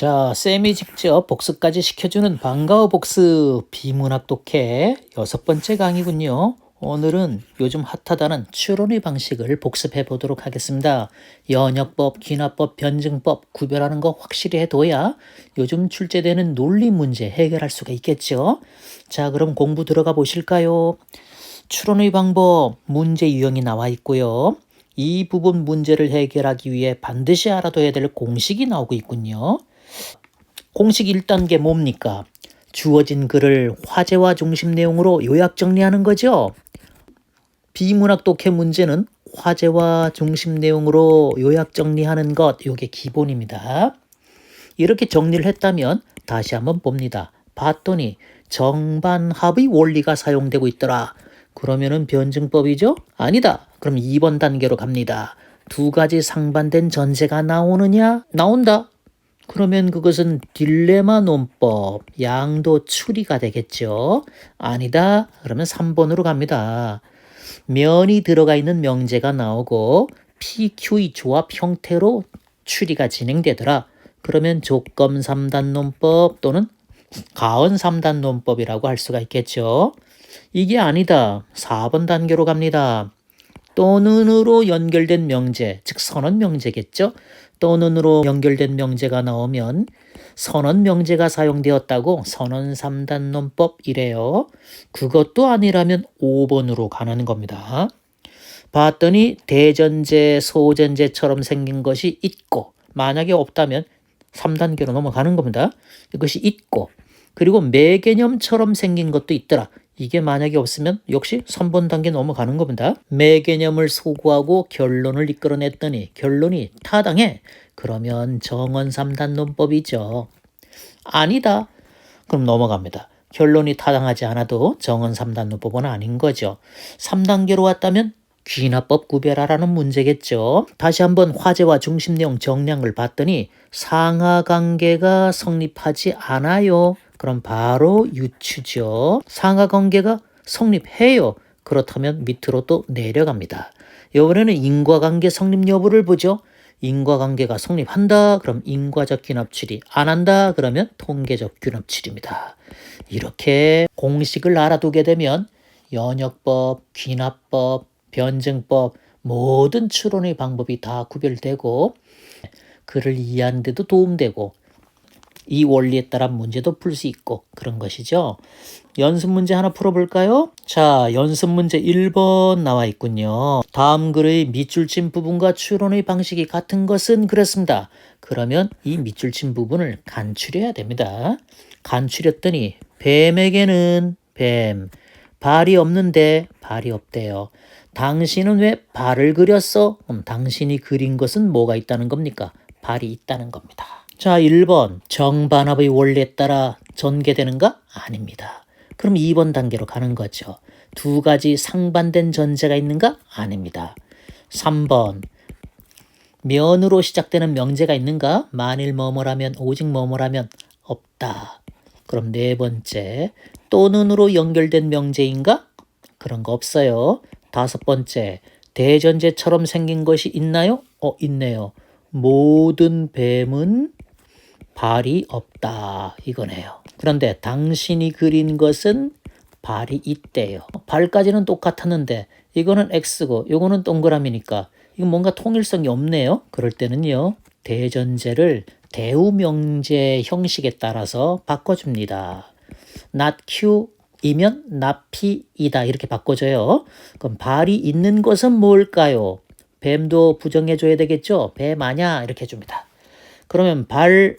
자, 쌤이 직접 복습까지 시켜주는 방과후 복습 비문학 독해 6번째 강의군요. 오늘은 요즘 핫하다는 추론의 방식을 복습해 보도록 하겠습니다. 연역법, 귀납법, 변증법 구별하는 거 확실히 해둬야 요즘 출제되는 논리 문제 해결할 수가 있겠죠. 자, 그럼 공부 들어가 보실까요? 추론의 방법, 문제 유형이 나와 있고요. 이 부분 문제를 해결하기 위해 반드시 알아둬야 될 공식이 나오고 있군요. 공식 1단계 뭡니까? 주어진 글을 화제와 중심 내용으로 요약 정리하는 거죠. 비문학 독해 문제는 화제와 중심 내용으로 요약 정리하는 것, 이게 기본입니다. 이렇게 정리를 했다면 다시 한번 봅니다. 봤더니 정반합의 원리가 사용되고 있더라. 그러면은 변증법이죠? 아니다. 그럼 2번 단계로 갑니다. 두 가지 상반된 전제가 나오느냐? 나온다. 그러면 그것은 딜레마 논법, 양도 추리가 되겠죠. 아니다. 그러면 3번으로 갑니다. 면이 들어가 있는 명제가 나오고 PQ의 조합 형태로 추리가 진행되더라. 그러면 조건 3단 논법 또는 가언 3단 논법이라고 할 수가 있겠죠. 이게 아니다. 4번 단계로 갑니다. 또는으로 연결된 명제, 즉 선언 명제겠죠. 또는으로 연결된 명제가 나오면 선언 명제가 사용되었다고 선언 3단 논법이래요. 그것도 아니라면 5번으로 가는 겁니다. 봤더니 대전제, 소전제처럼 생긴 것이 있고 만약에 없다면 3단계로 넘어가는 겁니다. 이것이 있고 그리고 매개념처럼 생긴 것도 있더라. 이게 만약에 없으면 역시 3번 단계 넘어가는 겁니다. 매개념을 소구하고 결론을 이끌어냈더니 결론이 타당해. 그러면 정언 3단 논법이죠. 아니다. 그럼 넘어갑니다. 결론이 타당하지 않아도 정언 3단 논법은 아닌 거죠. 3단계로 왔다면 귀납법 구별하라는 문제겠죠. 다시 한번 화제와 중심 내용 정량을 봤더니 상하관계가 성립하지 않아요. 그럼 바로 유추죠. 상하관계가 성립해요. 그렇다면 밑으로 또 내려갑니다. 이번에는 인과관계 성립 여부를 보죠. 인과관계가 성립한다. 그럼 인과적 귀납추리. 안 한다. 그러면 통계적 귀납추리입니다. 이렇게 공식을 알아두게 되면 연역법, 귀납법, 변증법 모든 추론의 방법이 다 구별되고 글을 이해하는 데도 도움되고 이 원리에 따라 문제도 풀 수 있고 그런 것이죠. 연습 문제 하나 풀어볼까요? 자, 연습 문제 1번 나와 있군요. 다음 글의 밑줄 친 부분과 추론의 방식이 같은 것은 그렇습니다. 그러면 이 밑줄 친 부분을 간추려야 됩니다. 간추렸더니 뱀에게는 뱀, 발이 없는데 발이 없대요. 당신은 왜 발을 그렸어? 당신이 그린 것은 뭐가 있다는 겁니까? 발이 있다는 겁니다. 자, 1번 정반합의 원리에 따라 전개되는가? 아닙니다. 그럼 2번 단계로 가는 거죠. 두 가지 상반된 전제가 있는가? 아닙니다. 3번 면으로 시작되는 명제가 있는가? 만일 뭐뭐라면 오직 뭐뭐라면 없다. 그럼 네 번째 또는으로 연결된 명제인가? 그런 거 없어요. 5번째 대전제처럼 생긴 것이 있나요? 있네요. 모든 뱀은 발이 없다. 이거네요. 그런데 당신이 그린 것은 발이 있대요. 발까지는 똑같았는데 이거는 X고 이거는 동그라미니까 이건 뭔가 통일성이 없네요. 그럴 때는요. 대전제를 대우명제 형식에 따라서 바꿔줍니다. not Q이면 not P이다. 이렇게 바꿔줘요. 그럼 발이 있는 것은 뭘까요? 뱀도 부정해줘야 되겠죠? 뱀 아냐? 이렇게 해줍니다. 그러면 발,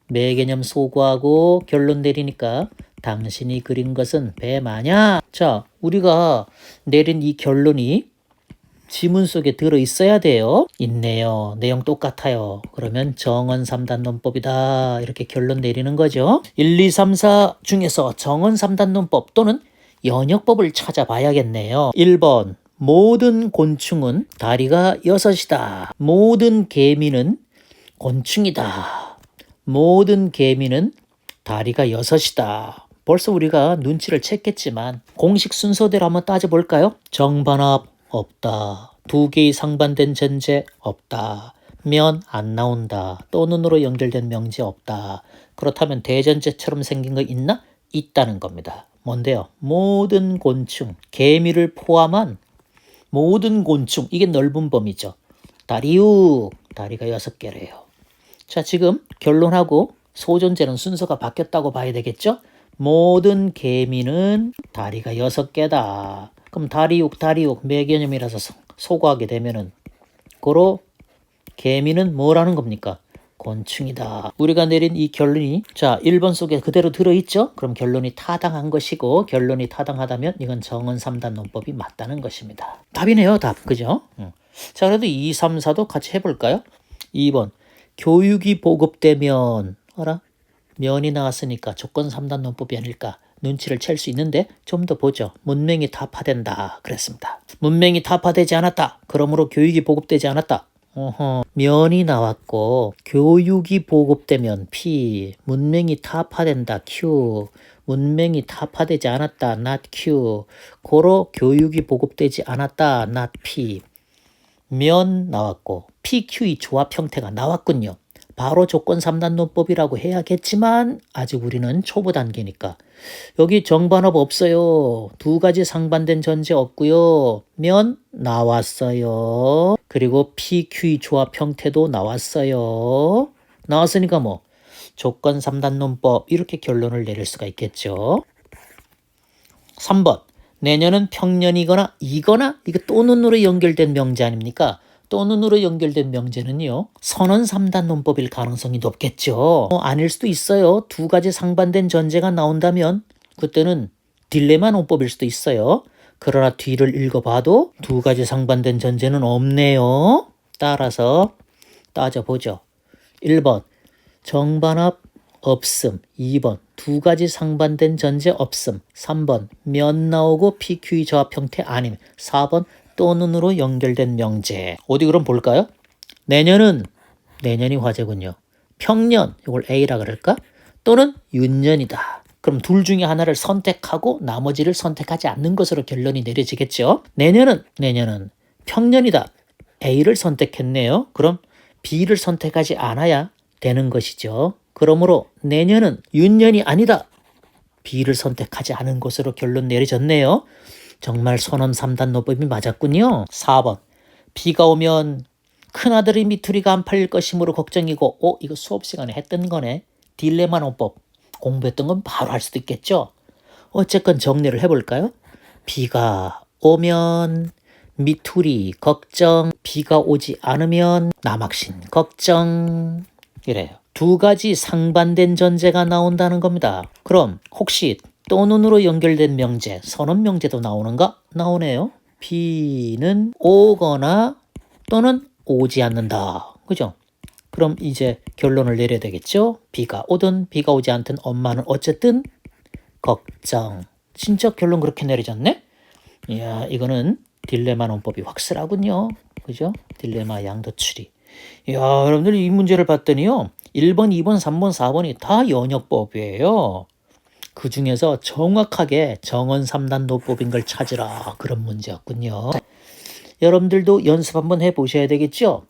매개념 소구하고 결론 내리니까 당신이 그린 것은 뱀 아냐? 자, 우리가 내린 이 결론이 지문 속에 들어있어야 돼요. 있네요. 내용 똑같아요. 그러면 정언 3단 논법이다. 이렇게 결론 내리는 거죠. 1, 2, 3, 4 중에서 정언 3단 논법 또는 연역법을 찾아봐야겠네요. 1번 모든 곤충은 다리가 6이다. 모든 개미는 곤충이다. 모든 개미는 다리가 6이다. 벌써 우리가 눈치를 챘겠지만 공식 순서대로 한번 따져볼까요? 정반합 없다. 두 개의 상반된 전제 없다. 면 안 나온다. 또는으로 연결된 명제 없다. 그렇다면 대전제처럼 생긴 거 있나? 있다는 겁니다. 뭔데요? 모든 곤충, 개미를 포함한 모든 곤충, 이게 넓은 범위죠. 다리육, 다리가 6개래요. 자, 지금 결론하고 소존재는 순서가 바뀌었다고 봐야 되겠죠? 모든 개미는 다리가 6개다. 그럼 다리육 매개념이라서 소거하게 되면은 고로 개미는 뭐라는 겁니까? 곤충이다. 우리가 내린 이 결론이 자 1번 속에 그대로 들어있죠? 그럼 결론이 타당한 것이고 결론이 타당하다면 이건 정언 3단 논법이 맞다는 것입니다. 답이네요. 답. 그죠? 자 그래도 2, 3, 4도 같이 해볼까요? 2번 교육이 보급되면 알아? 면이 나왔으니까 조건 3단 논법이 아닐까 눈치를 챌 수 있는데 좀 더 보죠. 문맹이 타파된다 그랬습니다. 문맹이 타파되지 않았다. 그러므로 교육이 보급되지 않았다. 면이 나왔고 교육이 보급되면 P, 문맹이 타파된다 Q, 문맹이 타파되지 않았다 not Q, 고로 교육이 보급되지 않았다 not P. 면 나왔고 PQ의 조합 형태가 나왔군요. 바로 조건 3단 논법이라고 해야겠지만 아직 우리는 초보 단계니까 여기 정반합 없어요. 2가지 상반된 전제 없고요. 면 나왔어요. 그리고 PQ의 조합 형태도 나왔어요. 나왔으니까 뭐 조건 3단 논법 이렇게 결론을 내릴 수가 있겠죠. 3번 내년은 평년이거나 이거나 이거 또는으로 연결된 명제 아닙니까? 또는으로 연결된 명제는요. 선언 3단 논법일 가능성이 높겠죠. 아닐 수도 있어요. 2가지 상반된 전제가 나온다면 그때는 딜레마 논법일 수도 있어요. 그러나 뒤를 읽어봐도 2가지 상반된 전제는 없네요. 따라서 따져보죠. 1번 정반합 없음. 2번 2가지 상반된 전제 없음. 3번 면 나오고 PQ의 조합 형태 아님. 4번 또는으로 연결된 명제. 어디 그럼 볼까요? 내년이 화제군요. 평년 이걸 A라 그럴까? 또는 윤년이다. 그럼 둘 중에 하나를 선택하고 나머지를 선택하지 않는 것으로 결론이 내려지겠죠. 내년은 평년이다. A를 선택했네요. 그럼 B를 선택하지 않아야 되는 것이죠. 그러므로 내년은 윤년이 아니다. B를 선택하지 않은 것으로 결론 내려졌네요. 정말 선언 3단 논법이 맞았군요. 4번 비가 오면 큰아들의 미투리가 안 팔릴 것이므로 걱정이고 이거 수업 시간에 했던 거네. 딜레마 논법 공부했던 건 바로 할 수도 있겠죠. 어쨌건 정리를 해볼까요? 비가 오면 미투리 걱정, 비가 오지 않으면 남학신 걱정 이래요. 2가지 상반된 전제가 나온다는 겁니다. 그럼 혹시 또는으로 연결된 명제, 선언 명제도 나오는가? 나오네요. 비는 오거나 또는 오지 않는다. 그죠? 그럼 이제 결론을 내려야 되겠죠? 비가 오든 비가 오지 않든 엄마는 어쨌든 걱정. 진짜 결론 그렇게 내려졌네? 이야, 이거는 딜레마 논법이 확실하군요. 그죠? 딜레마 양도 추리. 이야, 여러분들 이 문제를 봤더니요. 1번, 2번, 3번, 4번이 다 연역법이에요. 그 중에서 정확하게 정언 3단 논법인 걸 찾으라. 그런 문제였군요. 여러분들도 연습 한번 해보셔야 되겠죠?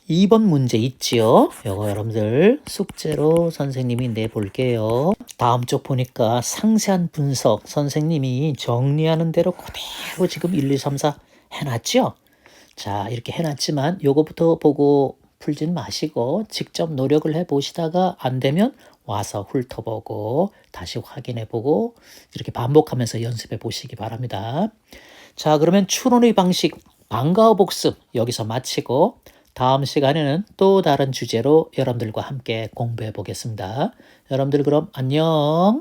2번 문제 있지요? 이거 여러분들 숙제로 선생님이 내볼게요. 다음 쪽 보니까 상세한 분석 선생님이 정리하는 대로 그대로 지금 1, 2, 3, 4 해놨죠? 자, 이렇게 해놨지만 요거부터 보고 풀진 마시고 직접 노력을 해보시다가 안 되면 와서 훑어보고 다시 확인해보고 이렇게 반복하면서 연습해 보시기 바랍니다. 자, 그러면 추론의 방식 방과후 복습 여기서 마치고 다음 시간에는 또 다른 주제로 여러분들과 함께 공부해 보겠습니다. 여러분들 그럼 안녕.